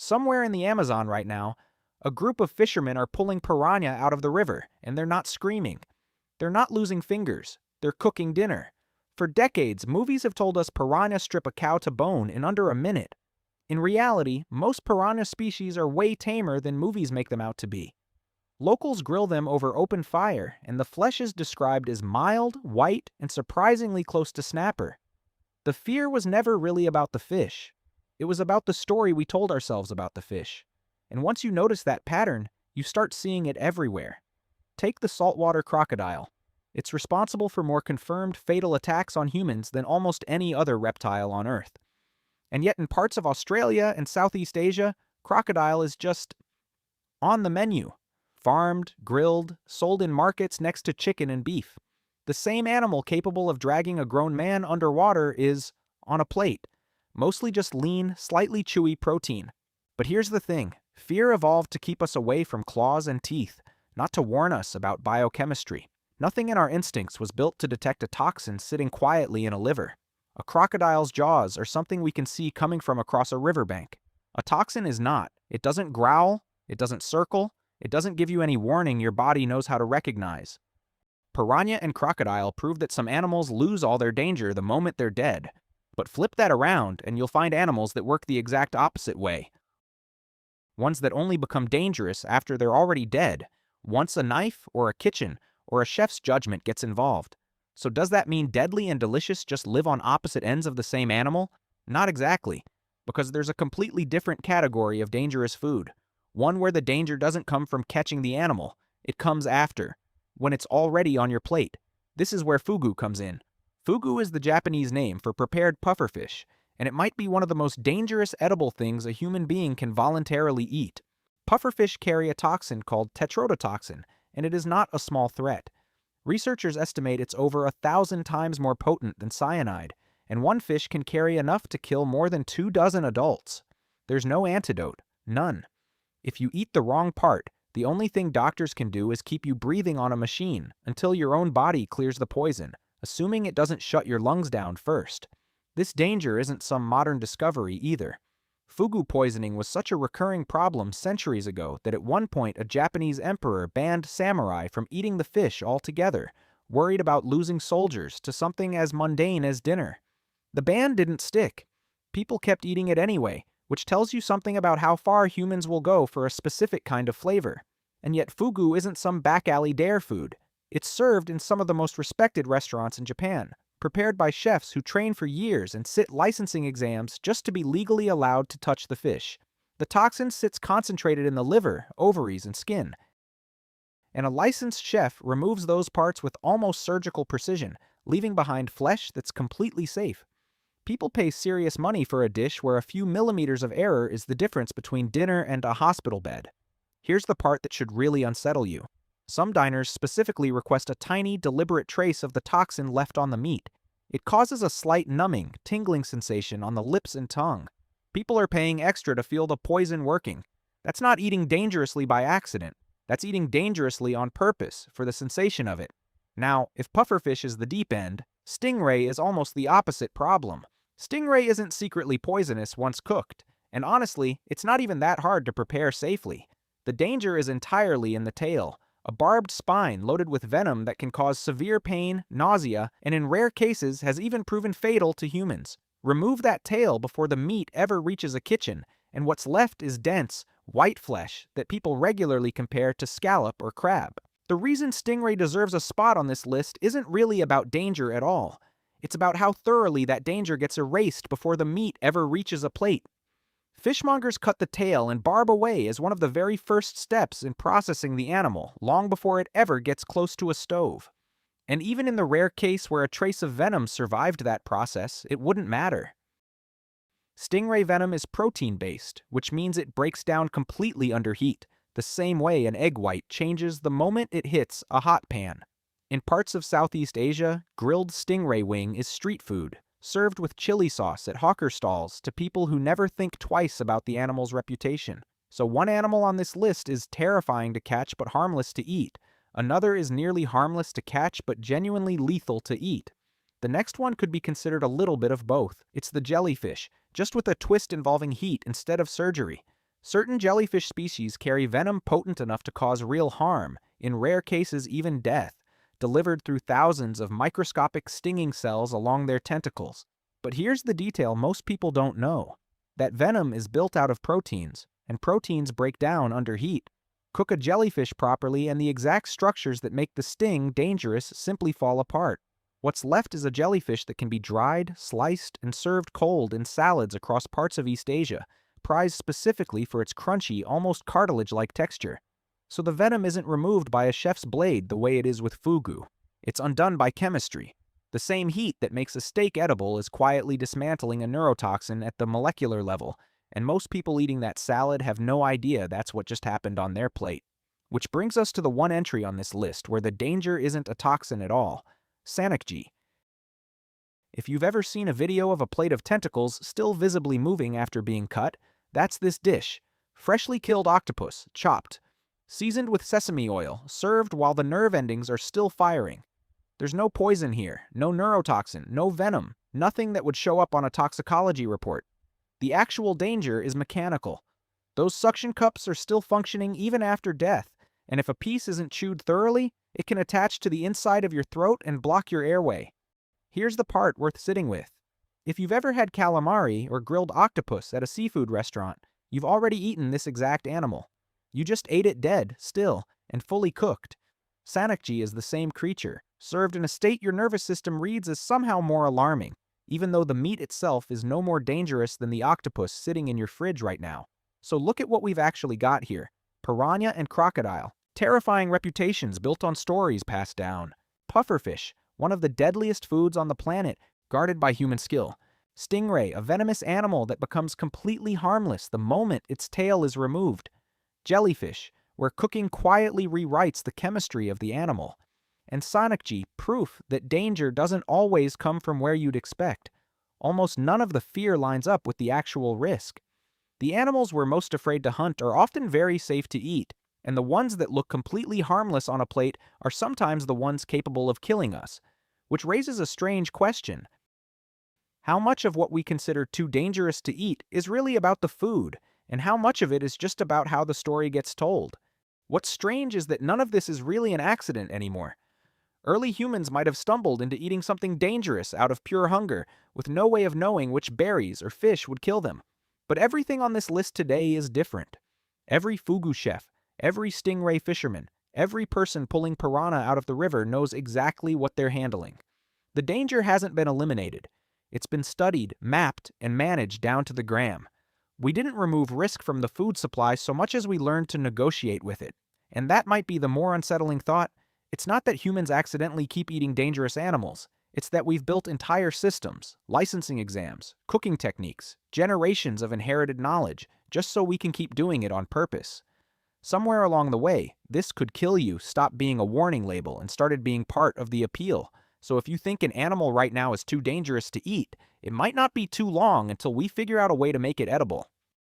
Somewhere in the Amazon right now, a group of fishermen are pulling piranha out of the river, and they're not screaming. They're not losing fingers. They're cooking dinner. For decades, movies have told us piranha strip a cow to bone in under a minute. In reality, most piranha species are way tamer than movies make them out to be. Locals grill them over open fire, and the flesh is described as mild, white, and surprisingly close to snapper. The fear was never really about the fish. It was about the story we told ourselves about the fish. And once you notice that pattern, you start seeing it everywhere. Take the saltwater crocodile. It's responsible for more confirmed fatal attacks on humans than almost any other reptile on Earth. And yet in parts of Australia and Southeast Asia, crocodile is just on the menu. Farmed, grilled, sold in markets next to chicken and beef. The same animal capable of dragging a grown man underwater is on a plate. Mostly just lean, slightly chewy protein. But here's the thing. Fear evolved to keep us away from claws and teeth, not to warn us about biochemistry. Nothing in our instincts was built to detect a toxin sitting quietly in a liver. A crocodile's jaws are something we can see coming from across a riverbank. A toxin is not. It doesn't growl, it doesn't circle, it doesn't give you any warning your body knows how to recognize. Piranha and crocodile prove that some animals lose all their danger the moment they're dead. But flip that around and you'll find animals that work the exact opposite way. Ones that only become dangerous after they're already dead, once a knife or a kitchen or a chef's judgment gets involved. So does that mean deadly and delicious just live on opposite ends of the same animal? Not exactly, because there's a completely different category of dangerous food. One where the danger doesn't come from catching the animal, it comes after, when it's already on your plate. This is where fugu comes in. Fugu is the Japanese name for prepared pufferfish, and it might be one of the most dangerous edible things a human being can voluntarily eat. Pufferfish carry a toxin called tetrodotoxin, and it is not a small threat. Researchers estimate it's over 1,000 times more potent than cyanide, and one fish can carry enough to kill more than 24 adults. There's no antidote, none. If you eat the wrong part, the only thing doctors can do is keep you breathing on a machine until your own body clears the poison, assuming it doesn't shut your lungs down first. This danger isn't some modern discovery either. Fugu poisoning was such a recurring problem centuries ago that at one point a Japanese emperor banned samurai from eating the fish altogether, worried about losing soldiers to something as mundane as dinner. The ban didn't stick. People kept eating it anyway, which tells you something about how far humans will go for a specific kind of flavor. And yet fugu isn't some back-alley dare food. It's served in some of the most respected restaurants in Japan, prepared by chefs who train for years and sit licensing exams just to be legally allowed to touch the fish. The toxin sits concentrated in the liver, ovaries, and skin. And a licensed chef removes those parts with almost surgical precision, leaving behind flesh that's completely safe. People pay serious money for a dish where a few millimeters of error is the difference between dinner and a hospital bed. Here's the part that should really unsettle you. Some diners specifically request a tiny, deliberate trace of the toxin left on the meat. It causes a slight numbing, tingling sensation on the lips and tongue. People are paying extra to feel the poison working. That's not eating dangerously by accident. That's eating dangerously on purpose for the sensation of it. Now, if pufferfish is the deep end, stingray is almost the opposite problem. Stingray isn't secretly poisonous once cooked, and honestly, it's not even that hard to prepare safely. The danger is entirely in the tail, a barbed spine loaded with venom that can cause severe pain, nausea, and in rare cases has even proven fatal to humans. Remove that tail before the meat ever reaches a kitchen, and what's left is dense, white flesh that people regularly compare to scallop or crab. The reason stingray deserves a spot on this list isn't really about danger at all. It's about how thoroughly that danger gets erased before the meat ever reaches a plate. Fishmongers cut the tail and barb away as one of the very first steps in processing the animal, long before it ever gets close to a stove. And even in the rare case where a trace of venom survived that process, it wouldn't matter. Stingray venom is protein-based, which means it breaks down completely under heat, the same way an egg white changes the moment it hits a hot pan. In parts of Southeast Asia, grilled stingray wing is street food, served with chili sauce at hawker stalls to people who never think twice about the animal's reputation. So one animal on this list is terrifying to catch but harmless to eat. Another is nearly harmless to catch but genuinely lethal to eat. The next one could be considered a little bit of both. It's the jellyfish, just with a twist involving heat instead of surgery. Certain jellyfish species carry venom potent enough to cause real harm, in rare cases even death, delivered through thousands of microscopic stinging cells along their tentacles. But here's the detail most people don't know. That venom is built out of proteins, and proteins break down under heat. Cook a jellyfish properly and the exact structures that make the sting dangerous simply fall apart. What's left is a jellyfish that can be dried, sliced, and served cold in salads across parts of East Asia, prized specifically for its crunchy, almost cartilage-like texture. So the venom isn't removed by a chef's blade the way it is with fugu. It's undone by chemistry. The same heat that makes a steak edible is quietly dismantling a neurotoxin at the molecular level, and most people eating that salad have no idea that's what just happened on their plate. Which brings us to the one entry on this list where the danger isn't a toxin at all: Sannakji. If you've ever seen a video of a plate of tentacles still visibly moving after being cut, that's this dish: freshly killed octopus, chopped, seasoned with sesame oil, served while the nerve endings are still firing. There's no poison here, no neurotoxin, no venom, nothing that would show up on a toxicology report. The actual danger is mechanical. Those suction cups are still functioning even after death, and if a piece isn't chewed thoroughly, it can attach to the inside of your throat and block your airway. Here's the part worth sitting with. If you've ever had calamari or grilled octopus at a seafood restaurant, you've already eaten this exact animal. You just ate it dead, still, and fully cooked. Sannakji is the same creature, served in a state your nervous system reads as somehow more alarming, even though the meat itself is no more dangerous than the octopus sitting in your fridge right now. So look at what we've actually got here: piranha and crocodile, terrifying reputations built on stories passed down; pufferfish, one of the deadliest foods on the planet, guarded by human skill; stingray, a venomous animal that becomes completely harmless the moment its tail is removed; jellyfish, where cooking quietly rewrites the chemistry of the animal; and Sannakji, proof that danger doesn't always come from where you'd expect. Almost none of the fear lines up with the actual risk. The animals we're most afraid to hunt are often very safe to eat, and the ones that look completely harmless on a plate are sometimes the ones capable of killing us. Which raises a strange question. How much of what we consider too dangerous to eat is really about the food, and how much of it is just about how the story gets told? What's strange is that none of this is really an accident anymore. Early humans might have stumbled into eating something dangerous out of pure hunger, with no way of knowing which berries or fish would kill them. But everything on this list today is different. Every fugu chef, every stingray fisherman, every person pulling piranha out of the river knows exactly what they're handling. The danger hasn't been eliminated. It's been studied, mapped, and managed down to the gram. We didn't remove risk from the food supply so much as we learned to negotiate with it. And that might be the more unsettling thought. It's not that humans accidentally keep eating dangerous animals. It's that we've built entire systems, licensing exams, cooking techniques, generations of inherited knowledge, just so we can keep doing it on purpose. Somewhere along the way, "this could kill you" stopped being a warning label and started being part of the appeal. So if you think an animal right now is too dangerous to eat, it might not be too long until we figure out a way to make it edible.